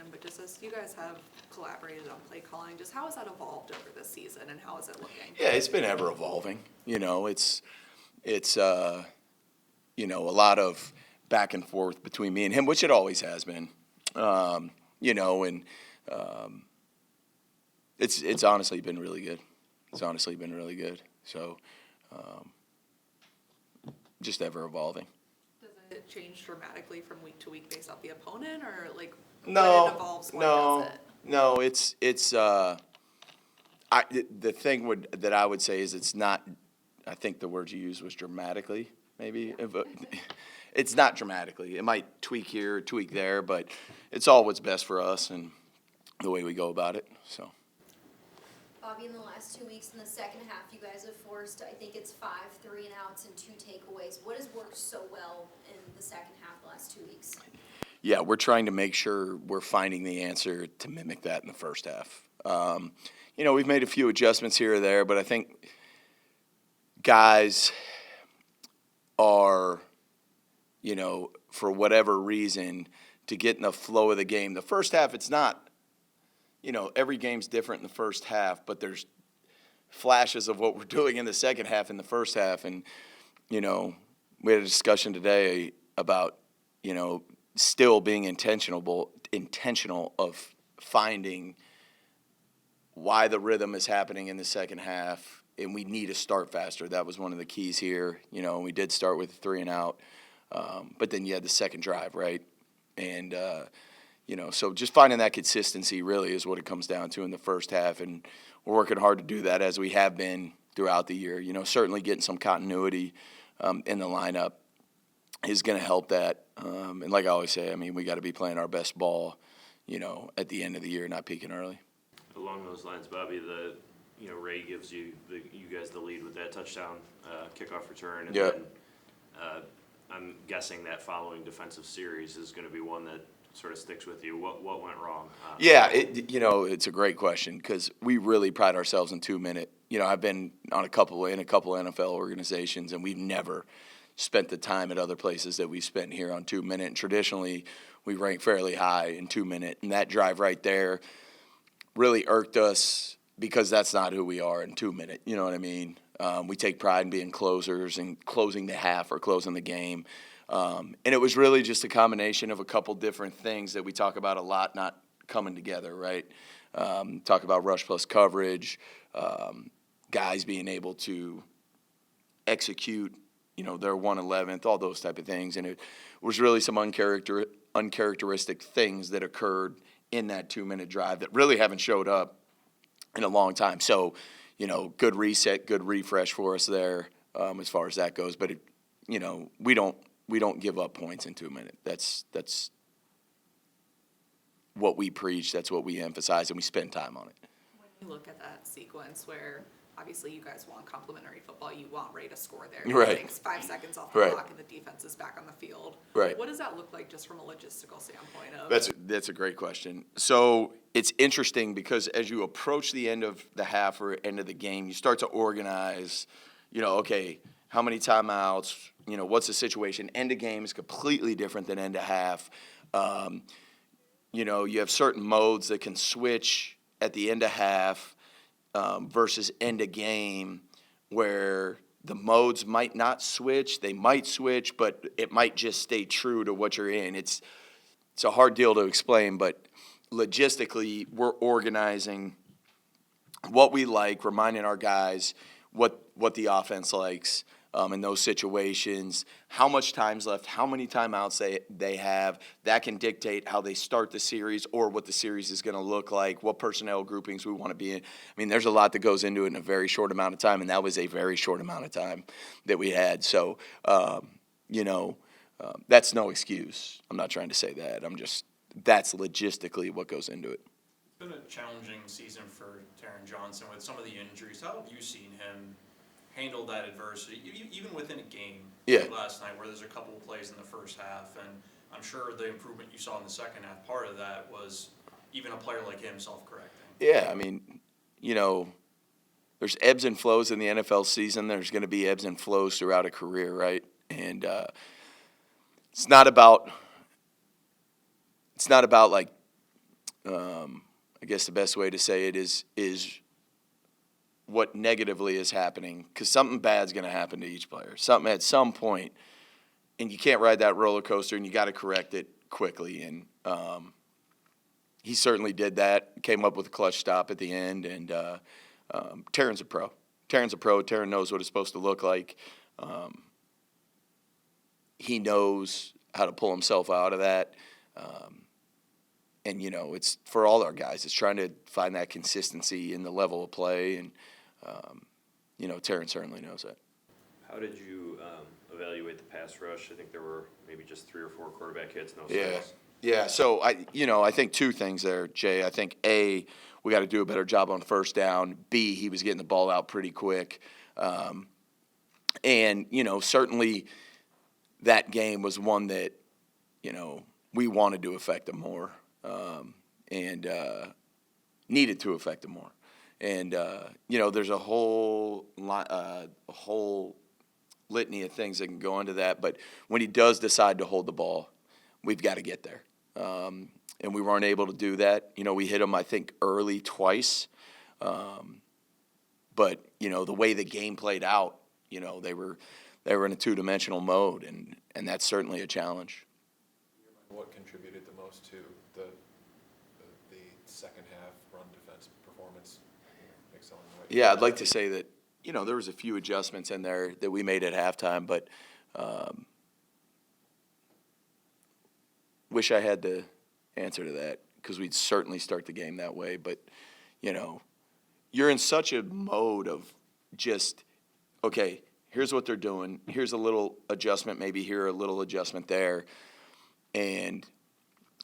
question, but just as you guys have collaborated on play calling, just how has that evolved over this season, and how is it looking? Yeah, it's been ever evolving. It's a lot of back and forth between me and him, which it always has been. It's honestly been really good. So, just ever evolving. Does it change dramatically from week to week based off the opponent, or like No, when it evolves, what does it? no. The thing that I would say is it's not. I think the word you used was dramatically, maybe. It's not dramatically. It might tweak here, tweak there, but it's all what's best for us and the way we go about it. So. Bobby, in the last 2 weeks in the second half, you guys have forced, I think it's 5 3-and-outs and 2 takeaways. What has worked so well in the second half the last 2 weeks? Yeah, we're trying to make sure we're finding the answer to mimic that in the first half. We've made a few adjustments here or there, but I think guys are, for whatever reason, to get in the flow of the game. The first half, it's not, every game's different in the first half, but there's flashes of what we're doing in the second half in the first half. And, we had a discussion today about, still being intentional of finding why the rhythm is happening in the second half, and we need to start faster. That was one of the keys here. We did start with a 3-and-out, but then you had the second drive, right? And, so just finding that consistency really is what it comes down to in the first half, and we're working hard to do that as we have been throughout the year. Certainly getting some continuity in the lineup is going to help that. And like I always say, we got to be playing our best ball, at the end of the year, not peaking early. Along those lines, Bobby, Ray gives you guys the lead with that touchdown kickoff return, and yep. Then I'm guessing that following defensive series is going to be one that sort of sticks with you. What went wrong? Yeah, it's a great question because we really pride ourselves in 2-minute. I've been in a couple NFL organizations, and we've never spent the time at other places that we spent here on 2-minute. And traditionally, we rank fairly high in 2-minute, and that drive right there really irked us because that's not who we are in 2-minute. You know what I mean? We take pride in being closers and closing the half or closing the game. And it was really just a combination of a couple different things that we talk about a lot not coming together, right? Talk about rush plus coverage, guys being able to execute, their 1/11th, all those type of things. And it was really some uncharacteristic things that occurred in that 2-minute drive that really haven't showed up in a long time. So, good reset, good refresh for us there as far as that goes. But, we don't give up points in 2-minute. That's what we preach. That's what we emphasize, and we spend time on it. When you look at that sequence where obviously you guys want complimentary football, you want Ray to score there. Right. It takes 5 seconds off the Right. clock and the defense is back on the field. Right. What does that look like just from a logistical standpoint? That's a great question. So it's interesting because as you approach the end of the half or end of the game, you start to organize, okay, how many timeouts, what's the situation? End of game is completely different than end of half. You have certain modes that can switch at the end of half versus end of game where the modes might not switch. They might switch, but it might just stay true to what you're in. It's a hard deal to explain, but logistically, we're organizing what we like, reminding our guys what the offense likes in those situations, how much time's left, how many timeouts they have. That can dictate how they start the series or what the series is going to look like, what personnel groupings we want to be in. There's a lot that goes into it in a very short amount of time, and that was a very short amount of time that we had. So, that's no excuse. I'm not trying to say that. That's logistically what goes into it. It's been a challenging season for Taron Johnson with some of the injuries. How have you seen him handle that adversity, even within a game? Yeah. Like last night, where there's a couple of plays in the first half, and I'm sure the improvement you saw in the second half, part of that was even a player like him self-correcting. Yeah, there's ebbs and flows in the NFL season. There's going to be ebbs and flows throughout a career, right? And it's not about like I guess the best way to say it is what negatively is happening, because something bad's going to happen to each player. Something at some point, and you can't ride that roller coaster, and you got to correct it quickly. And he certainly did that. Came up with a clutch stop at the end, and Taryn's a pro. Taryn knows what it's supposed to look like. He knows how to pull himself out of that. And, it's for all our guys. It's trying to find that consistency in the level of play. And, Taryn certainly knows that. How did you evaluate the pass rush? I think there were maybe just 3 or 4 quarterback hits, no Yeah. sacks. Yeah, so I think 2 things there, Jay. I think A, we got to do a better job on first down. B, he was getting the ball out pretty quick. And certainly that game was one that, we wanted to affect him more, and needed to affect him more. And, there's a whole litany of things that can go into that. But when he does decide to hold the ball, we've got to get there. And we weren't able to do that. We hit him, I think, early twice. But, the way the game played out, they were in a two-dimensional mode, and that's certainly a challenge. What contributed the most to the second half run defense performance excelling the way? Yeah, I'd like to say that, there was a few adjustments in there that we made at halftime, but wish I had the answer to that, because we'd certainly start the game that way. But, you're in such a mode of just, okay, here's what they're doing. Here's a little adjustment, maybe here, a little adjustment there. And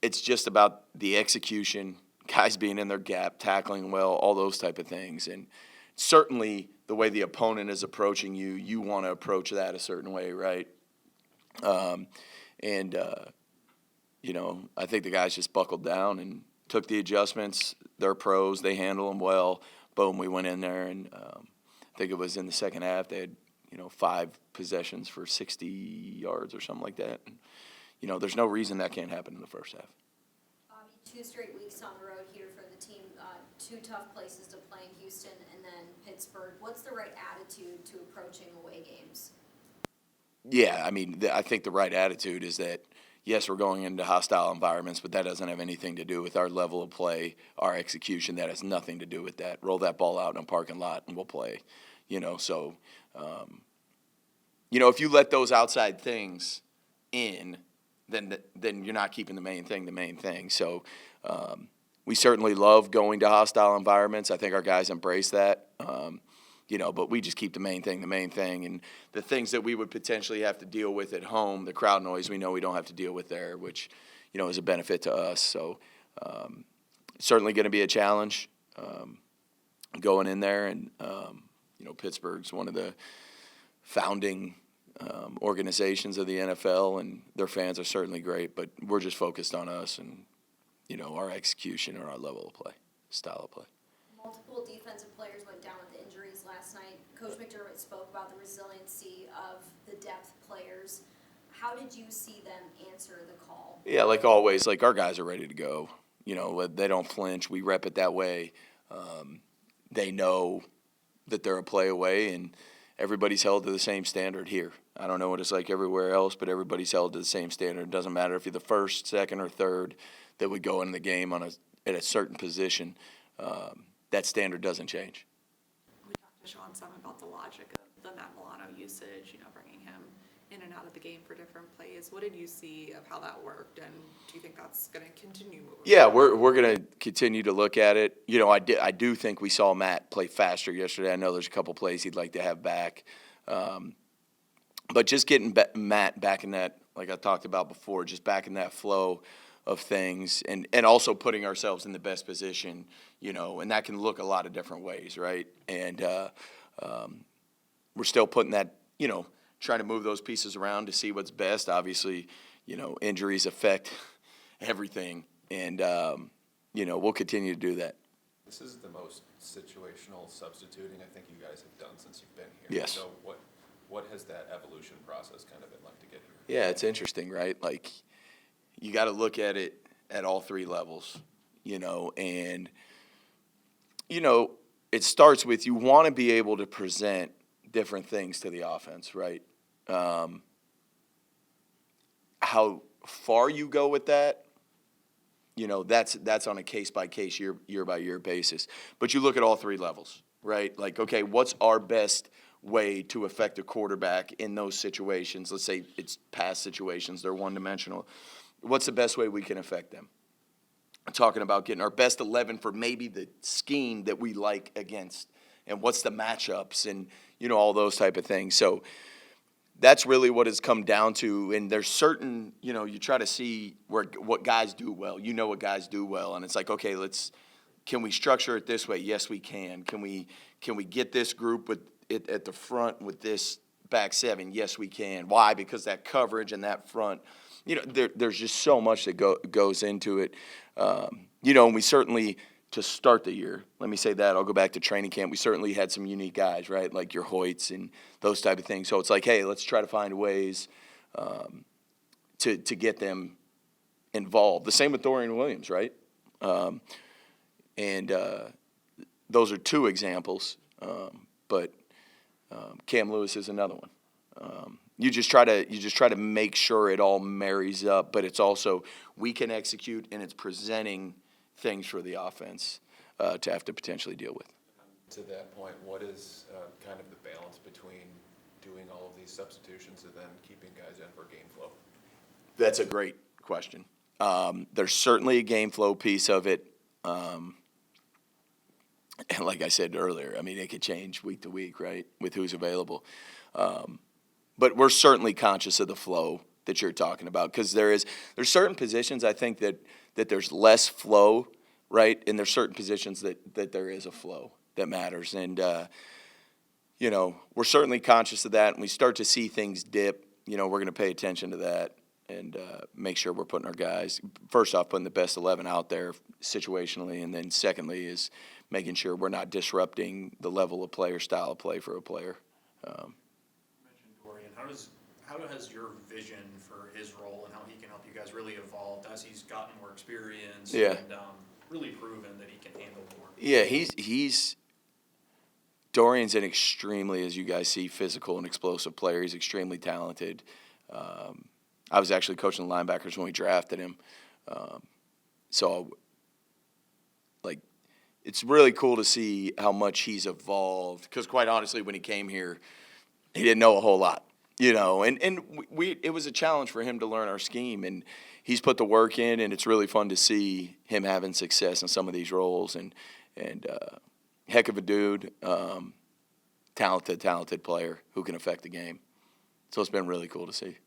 it's just about the execution, guys being in their gap, tackling well, all those type of things. And certainly the way the opponent is approaching you, you want to approach that a certain way, right? I think the guys just buckled down and took the adjustments. They're pros. They handle them well. Boom, we went in there, and I think it was in the second half. They had, 5 possessions for 60 yards or something like that. And, there's no reason that can't happen in the first half. Bobby, 2 straight weeks on the road here for the team. 2 tough places to play in Houston and then Pittsburgh. What's the right attitude to approaching away games? Yeah, I think the right attitude is that, yes, we're going into hostile environments, but that doesn't have anything to do with our level of play, our execution. That has nothing to do with that. Roll that ball out in a parking lot and we'll play. So, if you let those outside things in, then you're not keeping the main thing. So we certainly love going to hostile environments. I think our guys embrace that. But we just keep the main thing. And the things that we would potentially have to deal with at home, the crowd noise, we know we don't have to deal with there, which, is a benefit to us. So certainly going to be a challenge going in there. And, Pittsburgh's one of the founding organizations of the NFL, and their fans are certainly great, but we're just focused on us and, our execution or our level of play, style of play. Multiple defensive players went down with injuries last night. Coach McDermott spoke about the resiliency of the depth players. How did you see them answer the call? Yeah, like always, our guys are ready to go. They don't flinch. We rep it that way. They know that they're a play away, and everybody's held to the same standard here. I don't know what it's like everywhere else, but everybody's held to the same standard. It doesn't matter if you're the first, second, or third that would go in the game at a certain position. That standard doesn't change. We talked to Sean some about the logic of the Matt Milano usage, bringing him in and out of the game for different plays. What did you see of how that worked, and do you think that's going to continue moving? Yeah, we're going to continue to look at it. I do think we saw Matt play faster yesterday. I know there's a couple plays he'd like to have back. But just getting Matt back in that, like I talked about before, just back in that flow of things, and also putting ourselves in the best position, and that can look a lot of different ways, right? And we're still putting that, trying to move those pieces around to see what's best. Obviously, injuries affect everything, and, we'll continue to do that. This is the most situational substituting I think you guys have done since you've been here. Yes. So what has that evolution process kind of been like to get here? Yeah, it's interesting, right? You got to look at it at all 3 levels. and, it starts with you want to be able to present different things to the offense, right? How far you go with that, that's on a case-by-case, year-by-year basis. But you look at all three levels, right? Like, okay, what's our best way to affect a quarterback in those situations? Let's say it's pass situations, they're one-dimensional. What's the best way we can affect them? I'm talking about getting our best 11 for maybe the scheme that we like against, and what's the matchups and, all those type of things. So that's really what it's come down to. And there's certain, you try to see what guys do well. What guys do well, and it's like, okay, can we structure it this way? Yes, we can. Can we get this group with it at the front with this back seven? Yes, we can. Why? Because that coverage and that front, there's just so much that goes into it. And we certainly, to start the year, let me say that, I'll go back to training camp, we certainly had some unique guys, right? Like your Hoyts and those type of things. So it's like, hey, let's try to find ways to get them involved. The same with Dorian Williams, right? And those are two examples, but Cam Lewis is another one. You just try to make sure it all marries up, but it's also we can execute and it's presenting things for the offense to have to potentially deal with. To that point, what is kind of the balance between doing all of these substitutions and then keeping guys in for game flow? That's a great question. There's certainly a game flow piece of it. And like I said earlier, I mean, it could change week to week, right, with who's available. But we're certainly conscious of the flow that you're talking about, because there's certain positions I think that there's less flow, right, and there's certain positions that there is a flow that matters. And, we're certainly conscious of that, and we start to see things dip. We're going to pay attention to that and make sure we're putting our guys, first off, putting the best 11 out there situationally, and then secondly is making sure we're not disrupting the level of player, style of play for a player. Dorian, how has your vision for his role and how he can help you guys really evolve as he's gotten more experience and really proven that he can handle more? Yeah, Dorian's an extremely, as you guys see, physical and explosive player. He's extremely talented. I was actually coaching the linebackers when we drafted him. It's really cool to see how much he's evolved, because quite honestly, when he came here, he didn't know a whole lot, and it was a challenge for him to learn our scheme, and he's put the work in, and it's really fun to see him having success in some of these roles, and heck of a dude, talented player who can affect the game. So it's been really cool to see.